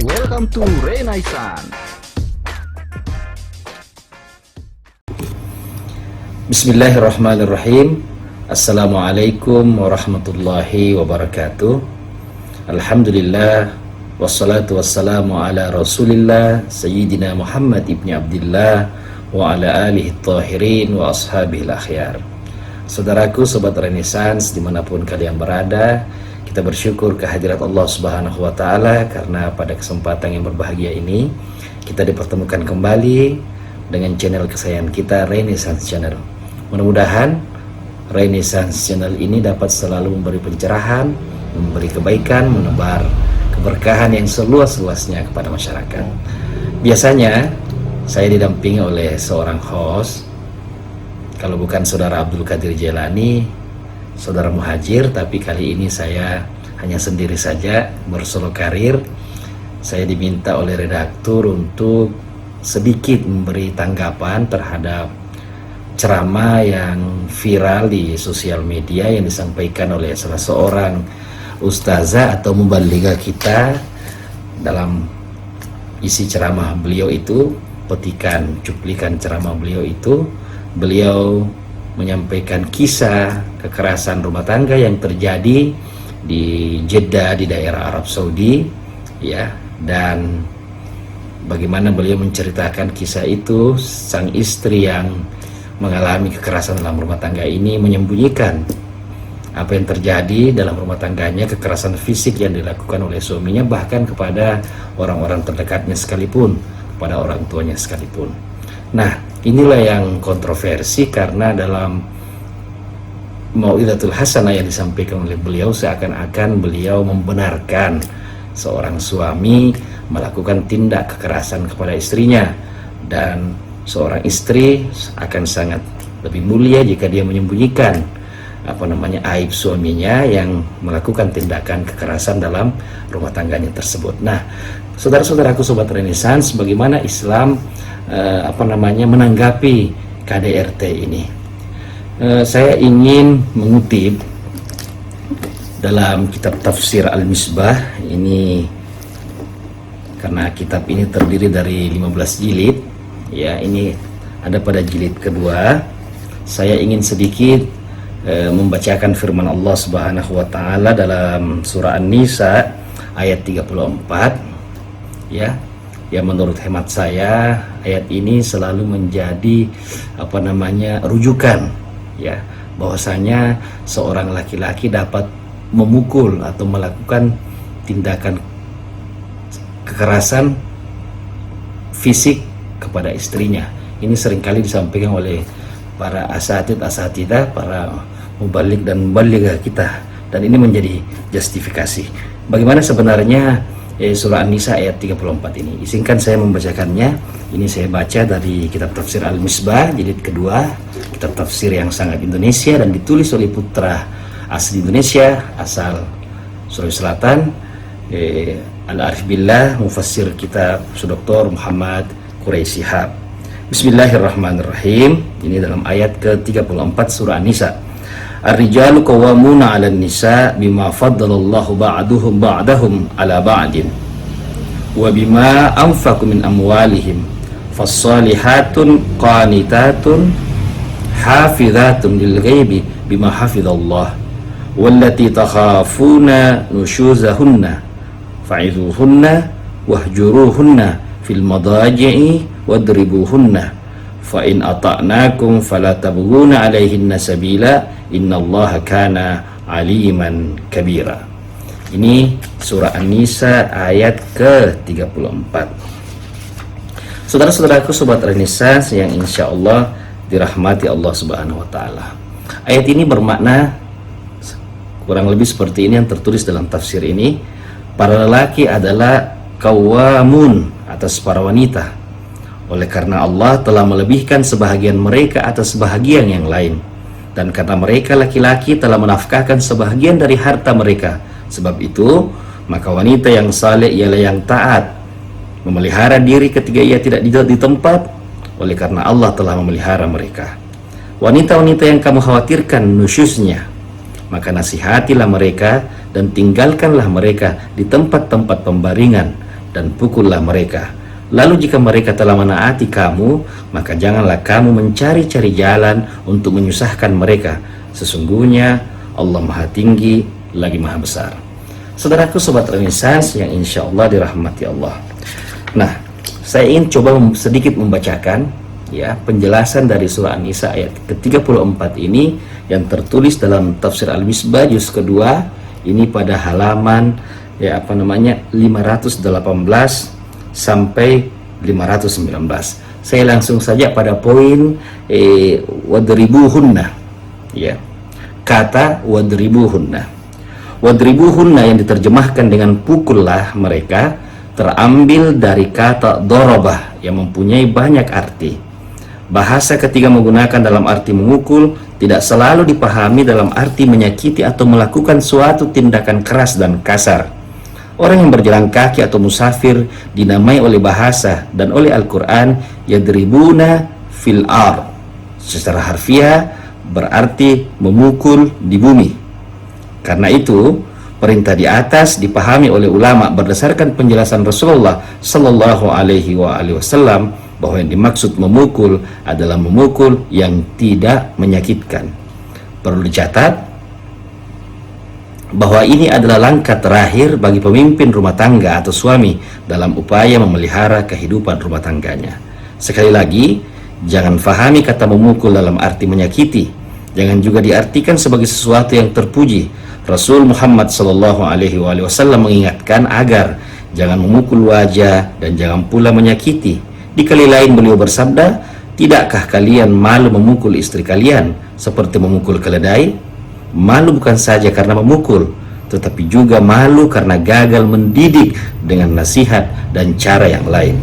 Welcome to Renaissance. Bismillahirrahmanirrahim. Assalamualaikum warahmatullahi wabarakatuh. Alhamdulillah, wassalatu wassalamu ala rasulillah Sayyidina Muhammad ibni Abdillah wa ala alihi tahirin wa ashabihi akhyar. Saudaraku, Sobat Renaissance dimanapun kalian berada, kita bersyukur kehadirat Allah Subhanahu wa Ta'ala karena pada kesempatan yang berbahagia ini kita dipertemukan kembali dengan channel kesayangan kita, Renaissance Channel. Mudah-mudahan Renaissance Channel ini dapat selalu memberi pencerahan, memberi kebaikan, menebar keberkahan yang seluas-luasnya kepada masyarakat. Biasanya saya didampingi oleh seorang host. Kalau bukan Saudara Abdul Qadir Jailani, Saudara Muhajir, tapi kali ini saya hanya sendiri saja bersolo karir. Saya diminta oleh redaktur untuk sedikit memberi tanggapan terhadap ceramah yang viral di sosial media yang disampaikan oleh salah seorang ustazah atau mubaligha kita. Dalam isi ceramah beliau itu, cuplikan ceramah beliau itu, beliau menyampaikan kisah kekerasan rumah tangga yang terjadi di Jeddah di daerah Arab Saudi, ya, dan bagaimana beliau menceritakan kisah itu. Sang istri yang mengalami kekerasan dalam rumah tangga ini menyembunyikan apa yang terjadi dalam rumah tangganya, kekerasan fisik yang dilakukan oleh suaminya, bahkan kepada orang-orang terdekatnya sekalipun, kepada orang tuanya sekalipun. Nah, inilah yang kontroversi karena dalam Mau'izatul Hasanah yang disampaikan oleh beliau seakan-akan beliau membenarkan seorang suami melakukan tindak kekerasan kepada istrinya, dan seorang istri akan sangat lebih mulia jika dia menyembunyikan aib suaminya yang melakukan tindakan kekerasan dalam rumah tangganya tersebut. Nah, saudara-saudaraku Sobat Renaissance, bagaimana Islam menanggapi KDRT ini? Saya ingin mengutip dalam kitab tafsir Al-Misbah ini, karena kitab ini terdiri dari 15 jilid, ya, ini ada pada jilid kedua. Saya ingin sedikit membacakan firman Allah Subhanahu wa Ta'ala dalam surah An-Nisa ayat 34, ya. Ya, menurut hemat saya ayat ini selalu menjadi rujukan, ya, bahwasanya seorang laki-laki dapat memukul atau melakukan tindakan kekerasan fisik kepada istrinya. Ini seringkali disampaikan oleh para asatidah, para mubalik dan mubalighah kita, dan ini menjadi justifikasi. Bagaimana sebenarnya surah An-Nisa ayat 34 ini? Izinkan saya membacakannya. Ini saya baca dari kitab tafsir Al-Misbah jilid kedua, kitab tafsir yang sangat Indonesia dan ditulis oleh putra asli Indonesia asal Sulawesi Selatan, Al-Arif Billah, mufassir kitab Dr. Muhammad Quraisy Shihab. Bismillahirrahmanirrahim. Ini dalam ayat ke-34 surah An-Nisa. Ar-rijalu qawwamuna 'alan nisa bima faddalallahu ba'duhum ba'dahum 'ala ba'din wa bima anfaqu min amwalihim fas-salihatun qanitatun hafizatun lil ghaibi bima hafizallah wallati takhafuna nushuzahunna fa'idhuhunna wahjuruhunna fil madaji'i wadribuhunna fa in ata'nakum fala tabghuna 'alaihinna sabila innallaha kana aliman kabira. Ini surah An-Nisa ayat ke-34. Saudara-saudaraku Sobat Renaissance yang insya Allah dirahmati Allah Subhanahu wa Ta'ala, ayat ini bermakna kurang lebih seperti ini yang tertulis dalam tafsir ini. Para lelaki adalah qawwamun atas para wanita, oleh karena Allah telah melebihkan sebahagian mereka atas sebahagian yang lain, dan karena mereka laki-laki telah menafkahkan sebahagian dari harta mereka. Sebab itu maka wanita yang saleh ialah yang taat, memelihara diri ketika ia tidak di tempat, oleh karena Allah telah memelihara mereka. Wanita-wanita yang kamu khawatirkan nusyuznya, maka nasihatilah mereka dan tinggalkanlah mereka di tempat-tempat pembaringan dan pukullah mereka. Lalu jika mereka telah menaati kamu, maka janganlah kamu mencari-cari jalan untuk menyusahkan mereka. Sesungguhnya Allah Maha Tinggi lagi Maha Besar. Saudaraku sobat Renaissance yang insya Allah dirahmati Allah. Nah, saya ingin coba sedikit membacakan ya penjelasan dari surah An-Nisa ayat ke-34 ini yang tertulis dalam tafsir Al-Misbah juz kedua ini pada halaman 518 sampai 519. Saya langsung saja pada poin wadribuhunna ya. Kata wadribuhunna. Wadribuhunna yang diterjemahkan dengan pukullah mereka terambil dari kata dorobah yang mempunyai banyak arti. Bahasa ketika menggunakan dalam arti memukul tidak selalu dipahami dalam arti menyakiti atau melakukan suatu tindakan keras dan kasar. Orang yang berjalan kaki atau musafir dinamai oleh bahasa dan oleh Al-Quran yadribuna fil ar. Secara harfiah berarti memukul di bumi. Karena itu perintah di atas dipahami oleh ulama berdasarkan penjelasan Rasulullah Sallallahu Alaihi Wasallam bahwa yang dimaksud memukul adalah memukul yang tidak menyakitkan. Perlu dicatat bahwa ini adalah langkah terakhir bagi pemimpin rumah tangga atau suami dalam upaya memelihara kehidupan rumah tangganya. Sekali lagi, jangan fahami kata memukul dalam arti menyakiti. Jangan juga diartikan sebagai sesuatu yang terpuji. Rasul Muhammad Sallallahu Alaihi Wasallam mengingatkan agar jangan memukul wajah dan jangan pula menyakiti. Di kali lain beliau bersabda, tidakkah kalian malu memukul istri kalian seperti memukul keledai? Malu bukan saja karena memukul, tetapi juga malu karena gagal mendidik dengan nasihat dan cara yang lain.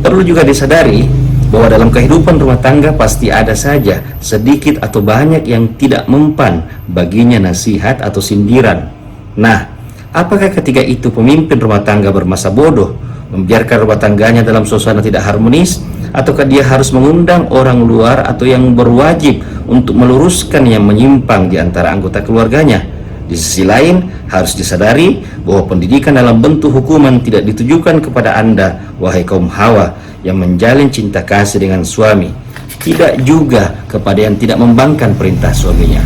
Perlu juga disadari bahwa dalam kehidupan rumah tangga pasti ada saja sedikit atau banyak yang tidak mempan baginya nasihat atau sindiran. Nah, apakah ketika itu pemimpin rumah tangga bermasa bodoh, membiarkan rumah tangganya dalam suasana tidak harmonis, ataukah dia harus mengundang orang luar atau yang berwajib untuk meluruskan yang menyimpang di antara anggota keluarganya? Di sisi lain, harus disadari bahwa pendidikan dalam bentuk hukuman tidak ditujukan kepada Anda, wahai kaum Hawa, yang menjalin cinta kasih dengan suami, tidak juga kepada yang tidak membangkang perintah suaminya.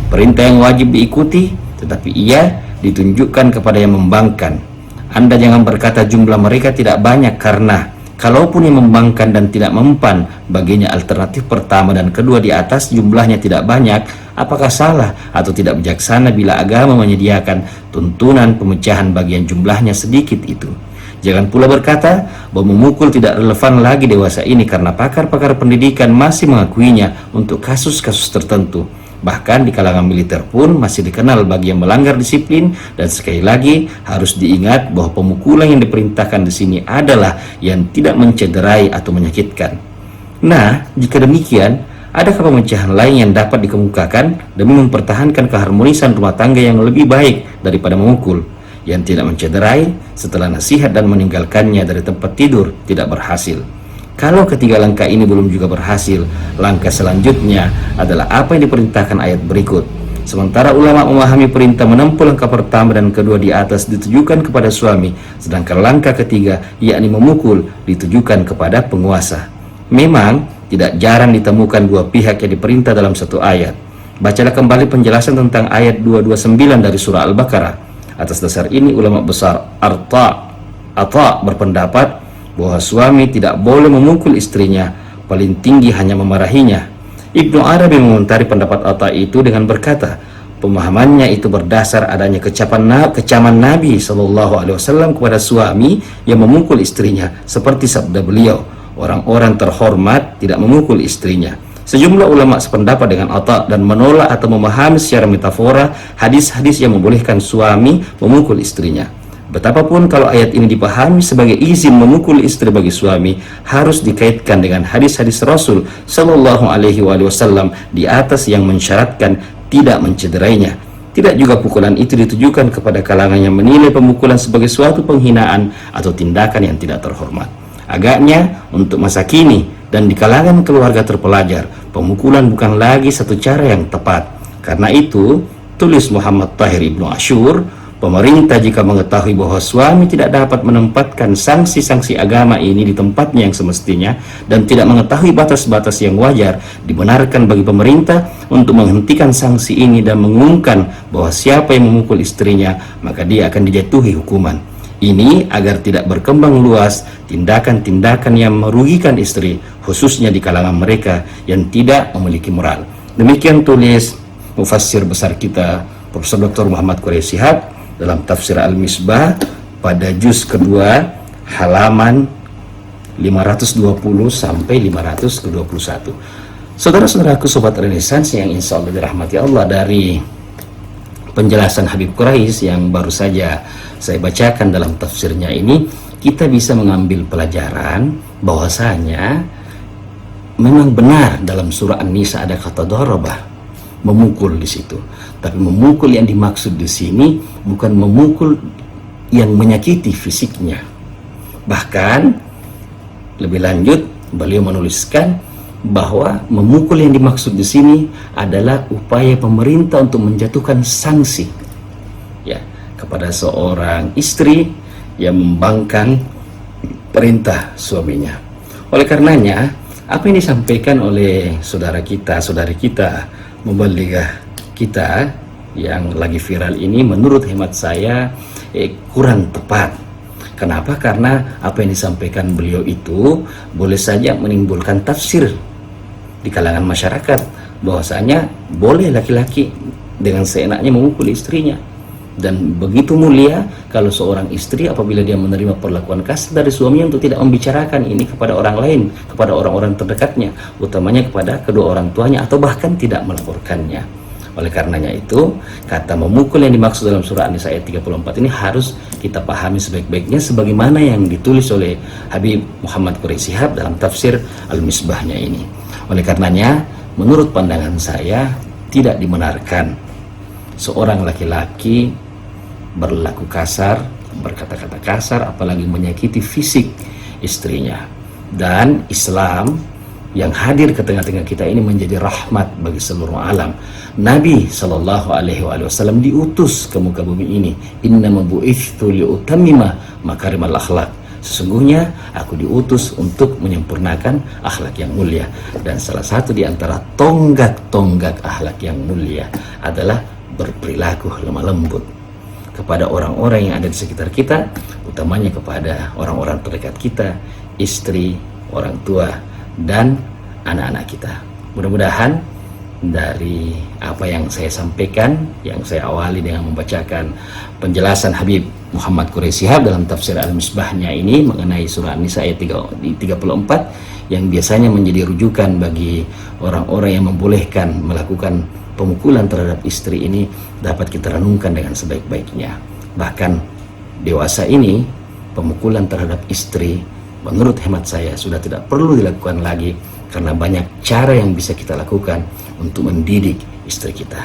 Perintah yang wajib diikuti, tetapi ia ditunjukkan kepada yang membangkang. Anda jangan berkata jumlah mereka tidak banyak, karena kalaupun yang membangkang dan tidak mempan baginya alternatif pertama dan kedua di atas jumlahnya tidak banyak, apakah salah atau tidak bijaksana bila agama menyediakan tuntunan pemecahan bagian jumlahnya sedikit itu? Jangan pula berkata bahwa memukul tidak relevan lagi dewasa ini karena pakar-pakar pendidikan masih mengakuinya untuk kasus-kasus tertentu. Bahkan di kalangan militer pun masih dikenal bagi yang melanggar disiplin, dan sekali lagi harus diingat bahwa pemukulan yang diperintahkan di sini adalah yang tidak mencederai atau menyakitkan. Nah, jika demikian, adakah pemecahan lain yang dapat dikemukakan demi mempertahankan keharmonisan rumah tangga yang lebih baik daripada memukul, yang tidak mencederai setelah nasihat dan meninggalkannya dari tempat tidur tidak berhasil? Kalau ketiga langkah ini belum juga berhasil, langkah selanjutnya adalah apa yang diperintahkan ayat berikut. Sementara ulama memahami perintah menempuh langkah pertama dan kedua di atas ditujukan kepada suami, sedangkan langkah ketiga, yakni memukul, ditujukan kepada penguasa. Memang tidak jarang ditemukan dua pihak yang diperintah dalam satu ayat. Bacalah kembali penjelasan tentang ayat 229 dari surah Al-Baqarah. Atas dasar ini ulama besar Ata berpendapat bahwa suami tidak boleh memukul istrinya, paling tinggi hanya memarahinya. Ibnu Arabi mengomentari pendapat Atta itu dengan berkata, pemahamannya itu berdasar adanya kecaman Nabi SAW kepada suami yang memukul istrinya, seperti sabda beliau, orang-orang terhormat tidak memukul istrinya. Sejumlah ulama sependapat dengan Atta dan menolak atau memahami secara metafora hadis-hadis yang membolehkan suami memukul istrinya. Betapapun kalau ayat ini dipahami sebagai izin memukul istri bagi suami, harus dikaitkan dengan hadis-hadis Rasul Sallallahu Alaihi Wasallam di atas yang mensyaratkan tidak mencederainya. Tidak juga pukulan itu ditujukan kepada kalangan yang menilai pemukulan sebagai suatu penghinaan atau tindakan yang tidak terhormat. Agaknya untuk masa kini dan di kalangan keluarga terpelajar, pemukulan bukan lagi satu cara yang tepat. Karena itu, tulis Muhammad Tahir Ibnu Ashur, Pemerintah jika mengetahui bahwa suami tidak dapat menempatkan sanksi-sanksi agama ini di tempatnya yang semestinya dan tidak mengetahui batas-batas yang wajar, dibenarkan bagi pemerintah untuk menghentikan sanksi ini dan mengumumkan bahwa siapa yang memukul istrinya maka dia akan dijatuhi hukuman. Ini agar tidak berkembang luas tindakan-tindakan yang merugikan istri, khususnya di kalangan mereka yang tidak memiliki moral. Demikian tulis mufassir besar kita Profesor Dr. Muhammad Quraish Shihab dalam tafsir Al-Misbah pada juz kedua halaman 520 sampai 521. Saudara-saudaraku sobat Renaissance yang insya Allah dirahmati Allah, dari penjelasan Habib Quraish yang baru saja saya bacakan dalam tafsirnya ini, kita bisa mengambil pelajaran bahwasanya memang benar dalam surah An-Nisa ada kata darabah, memukul di situ. Tapi memukul yang dimaksud di sini bukan memukul yang menyakiti fisiknya. Bahkan lebih lanjut beliau menuliskan bahwa memukul yang dimaksud di sini adalah upaya pemerintah untuk menjatuhkan sanksi ya kepada seorang istri yang membangkang perintah suaminya. Oleh karenanya, apa yang disampaikan oleh saudara kita, saudari kita, mubaligah kita yang lagi viral ini menurut hemat saya kurang tepat. Kenapa? Karena apa yang disampaikan beliau itu boleh saja menimbulkan tafsir di kalangan masyarakat bahwasanya boleh laki-laki dengan seenaknya memukul istrinya, dan begitu mulia kalau seorang istri apabila dia menerima perlakuan kasar dari suaminya untuk tidak membicarakan ini kepada orang lain, kepada orang-orang terdekatnya, utamanya kepada kedua orang tuanya, atau bahkan tidak melaporkannya. Oleh karenanya itu, kata memukul yang dimaksud dalam surah An-Nisa ayat 34 ini harus kita pahami sebaik-baiknya sebagaimana yang ditulis oleh Habib Muhammad Quraish Shihab dalam tafsir Al-Misbahnya ini. Oleh karenanya, menurut pandangan saya tidak dibenarkan seorang laki-laki berlaku kasar, berkata-kata kasar, apalagi menyakiti fisik istrinya. Dan Islam yang hadir ke tengah-tengah kita ini menjadi rahmat bagi seluruh alam. Nabi Shallallahu Alaihi Wasallam diutus ke muka bumi ini. Innama bu'ithtu liutammima makarimal akhlak. Sesungguhnya aku diutus untuk menyempurnakan akhlak yang mulia. Dan salah satu di antara tonggak-tonggak akhlak yang mulia adalah berperilaku lemah lembut kepada orang-orang yang ada di sekitar kita, utamanya kepada orang-orang terdekat kita, istri, orang tua, dan anak-anak kita. Mudah-mudahan dari apa yang saya sampaikan, yang saya awali dengan membacakan penjelasan Habib Muhammad Quraish Shihab dalam tafsir Al-Misbahnya ini mengenai surah An-Nisa ayat 34 yang biasanya menjadi rujukan bagi orang-orang yang membolehkan melakukan pemukulan terhadap istri ini, dapat kita renungkan dengan sebaik-baiknya. Bahkan dewasa ini pemukulan terhadap istri menurut hemat saya sudah tidak perlu dilakukan lagi, karena banyak cara yang bisa kita lakukan untuk mendidik istri kita.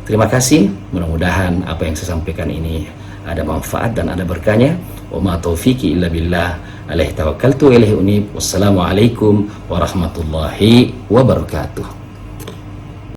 Terima kasih, mudah-mudahan apa yang saya sampaikan ini ada manfaat dan ada berkahnya. Wa ma taufiqi illa billah, alaihi tawakkaltu wa ilaihi unib. Wassalamualaikum warahmatullahi wabarakatuh.